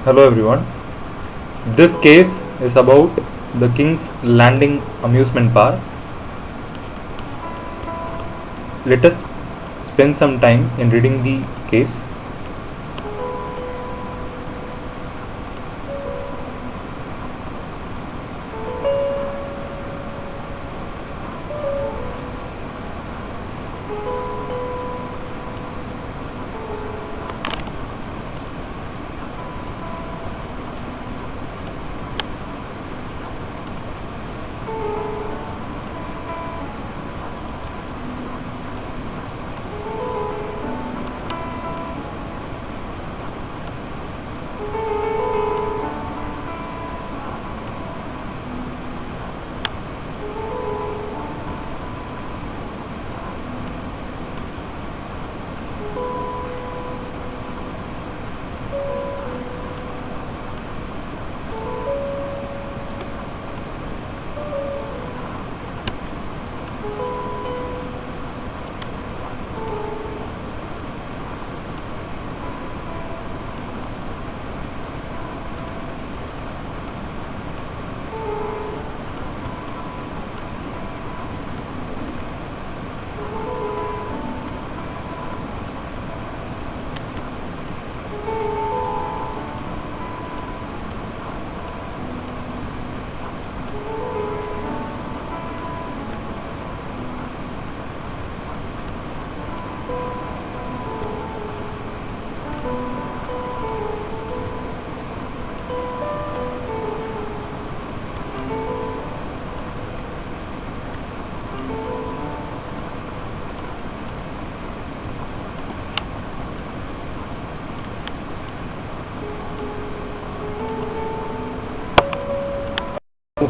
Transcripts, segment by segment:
Hello everyone. This case is about the King's Landing amusement park. Let us spend some time in reading the case.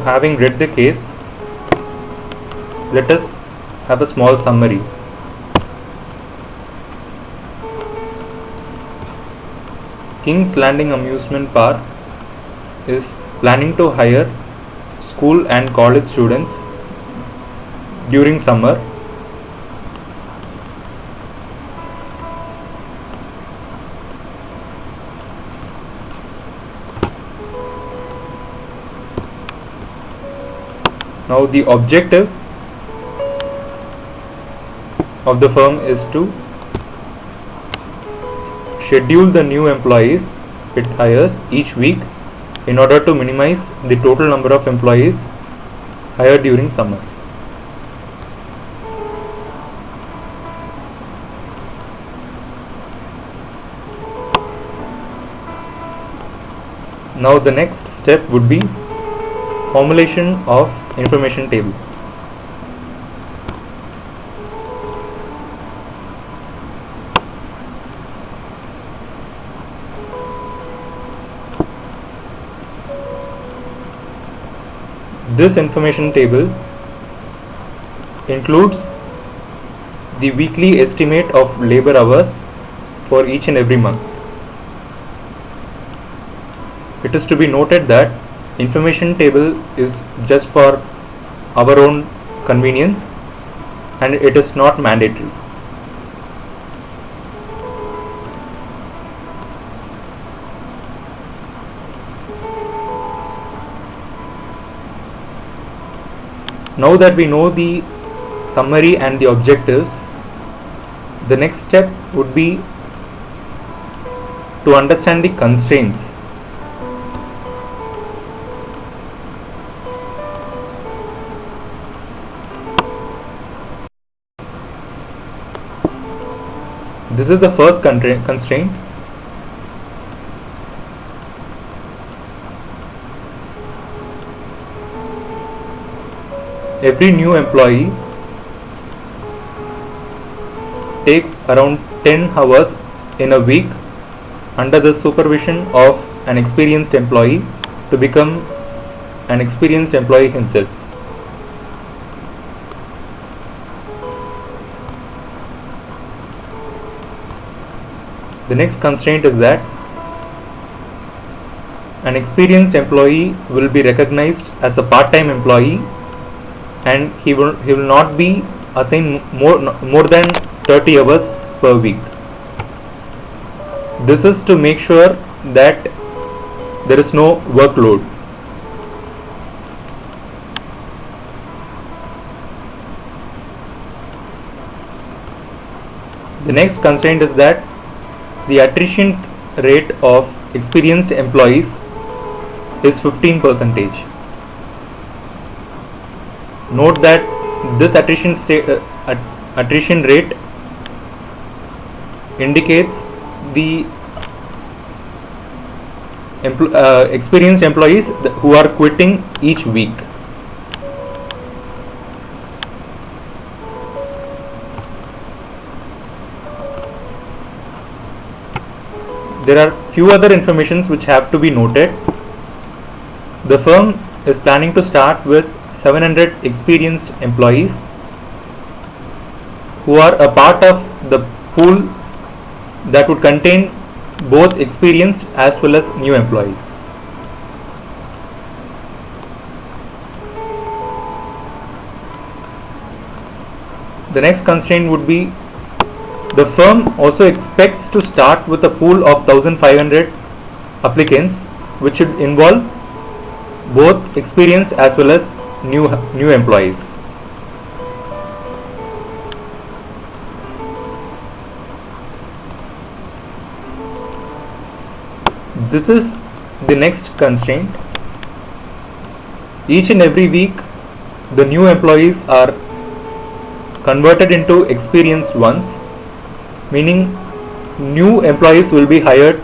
Having read the case, let us have a small summary. King's Landing amusement park is planning to hire school and college students during summer. Now the objective of the firm is to schedule the new employees it hires each week in order to minimize the total number of employees hired during summer. Now the next step would be formulation of information table. This information table includes the weekly estimate of labor hours for each and every month. It is to be noted that information table is just for our own convenience and it is not mandatory. Now that we know the summary and the objectives, the next step would be to understand the constraints. This is the first constraint. Every new employee takes around 10 hours in a week under the supervision of an experienced employee to become an experienced employee himself. The next constraint is that an experienced employee will be recognized as a part-time employee and he will not be assigned more than 30 hours per week. This is to make sure that there is no workload. The next constraint is that the attrition rate of experienced employees is 15%. Note that this attrition rate indicates the experienced employees who are quitting each week. There are few other informations which have to be noted. The firm is planning to start with 700 experienced employees who are a part of the pool that would contain both experienced as well as new employees. The next constraint would be the firm also expects to start with a pool of 1500 applicants, which should involve both experienced as well as new employees. This is the next constraint. Each and every week, the new employees are converted into experienced ones, meaning new employees will be hired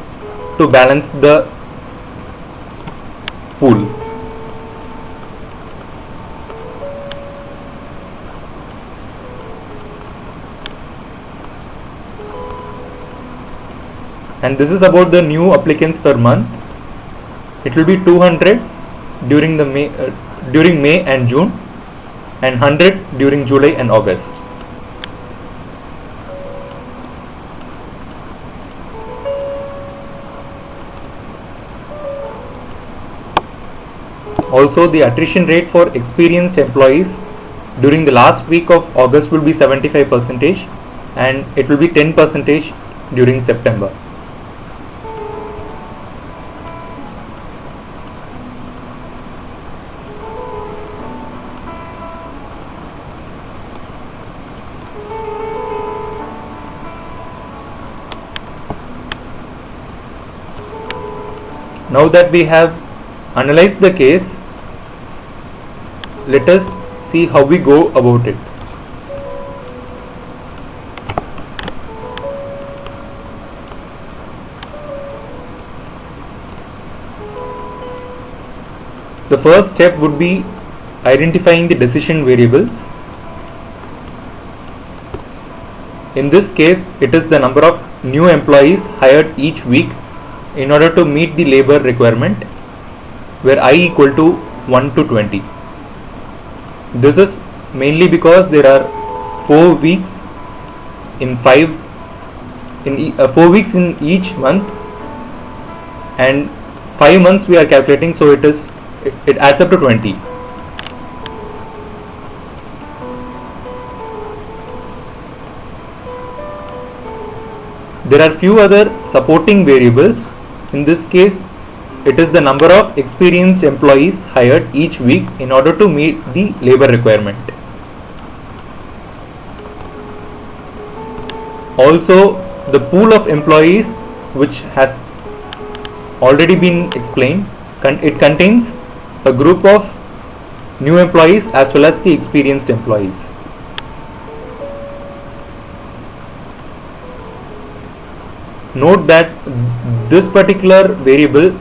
to balance the pool. And this is about the new applicants per month. It will be 200 during May and June, and 100 during July and August. Also, the attrition rate for experienced employees during the last week of August will be 75%, and it will be 10% during September. Now that we have analyzed the case, let us see how we go about it. The first step would be identifying the decision variables. In this case, it is the number of new employees hired each week in order to meet the labor requirement, where I equal to 1 to 20. This is mainly because there are 4 weeks in 4 weeks in each month, and 5 months we are calculating, so it adds up to 20. There are few other supporting variables. In this case, it is the number of experienced employees hired each week in order to meet the labor requirement. Also, the pool of employees, which has already been explained, it contains a group of new employees as well as the experienced employees. Note that this particular variable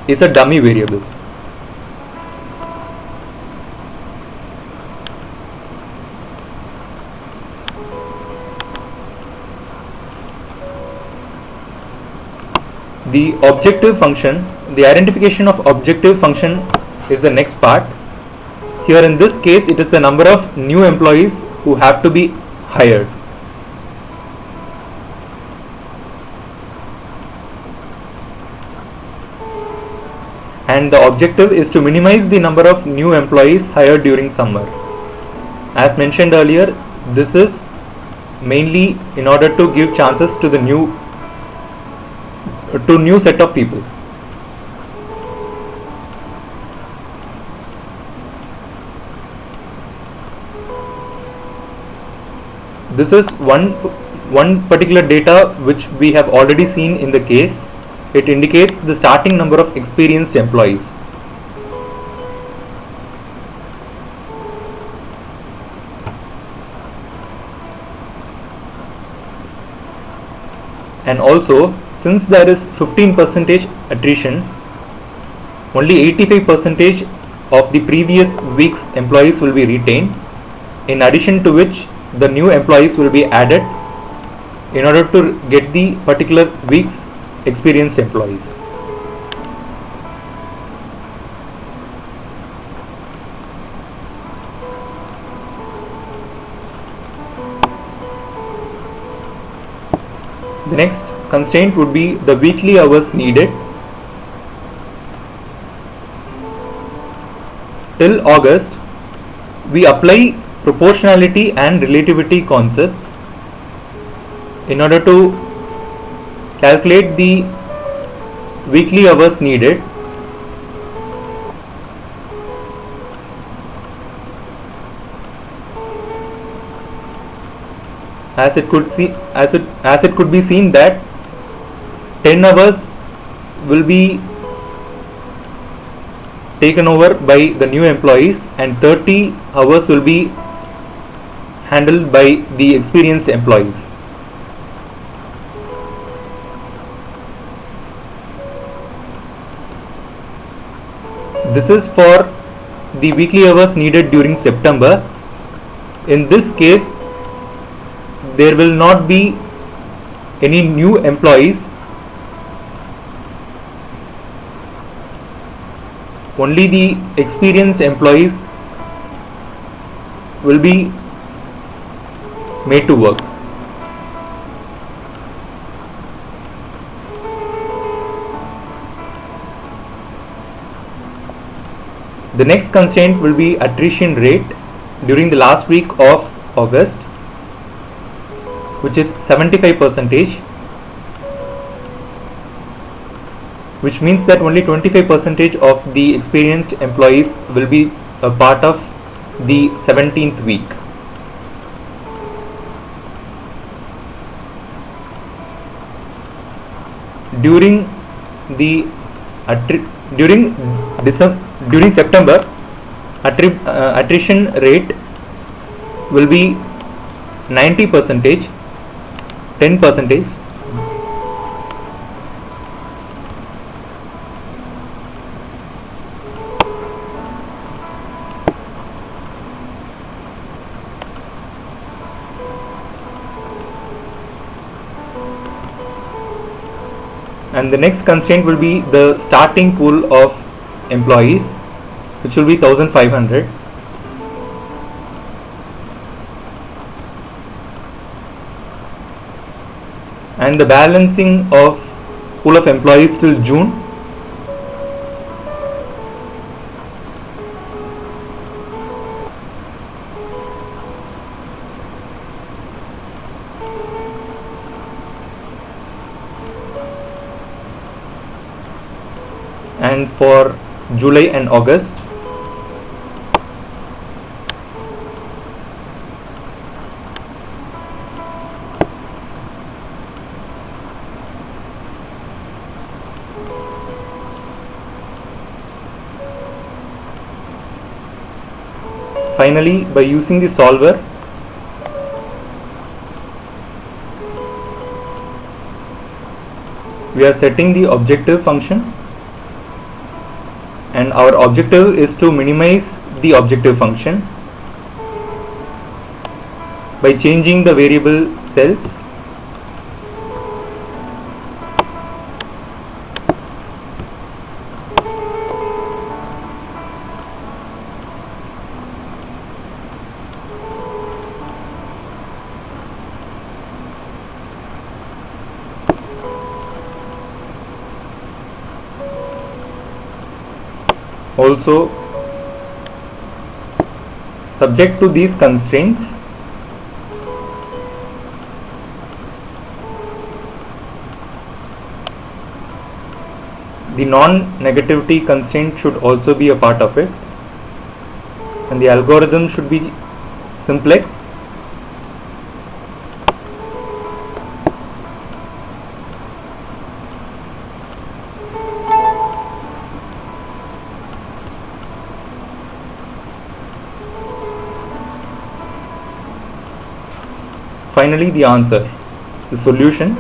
is a dummy variable. The objective function, the identification of objective function is the next part. Here in this case, it is the number of new employees who have to be hired. And the objective is to minimize the number of new employees hired during summer. As mentioned earlier, this is mainly in order to give chances to the to new set of people. This is one particular data which we have already seen in the case. It indicates the starting number of experienced employees. And also, since there is 15% attrition, only 85% of the previous week's employees will be retained, in addition to which the new employees will be added in order to get the particular week's experienced employees. The next constraint would be the weekly hours needed. Till August, we apply proportionality and relativity concepts in order to calculate the weekly hours needed. As it could be seen that 10 hours will be taken over by the new employees and 30 hours will be handled by the experienced employees. This is for the weekly hours needed during September. In this case, there will not be any new employees. Only the experienced employees will be made to work. The next constraint will be attrition rate during the last week of August, which is 75%, which means that only 25% of the experienced employees will be a part of the 17th week. During September, attrition rate will be 90%, 10%. And the next constraint will be the starting pool of employees, which will be 1500. And the balancing of pool of employees till June. And for July and August. Finally, by using the solver, we are setting the objective function, and our objective is to minimize the objective function by changing the variable cells. Also, subject to these constraints, The non-negativity constraint should also be a part of it, and the algorithm should be simplex. Finally, the answer, the solution,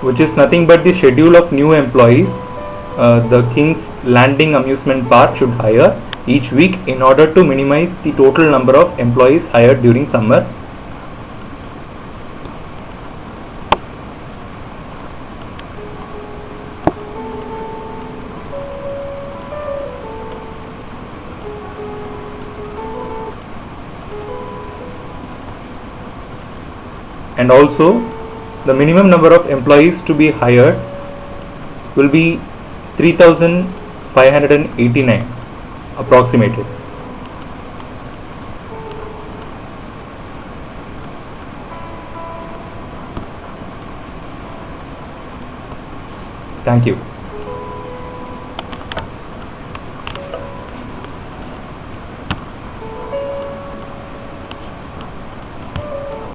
which is nothing but the schedule of new employees the King's Landing amusement park should hire each week in order to minimize the total number of employees hired during summer. And also, the minimum number of employees to be hired will be 3,589 approximately. Thank you.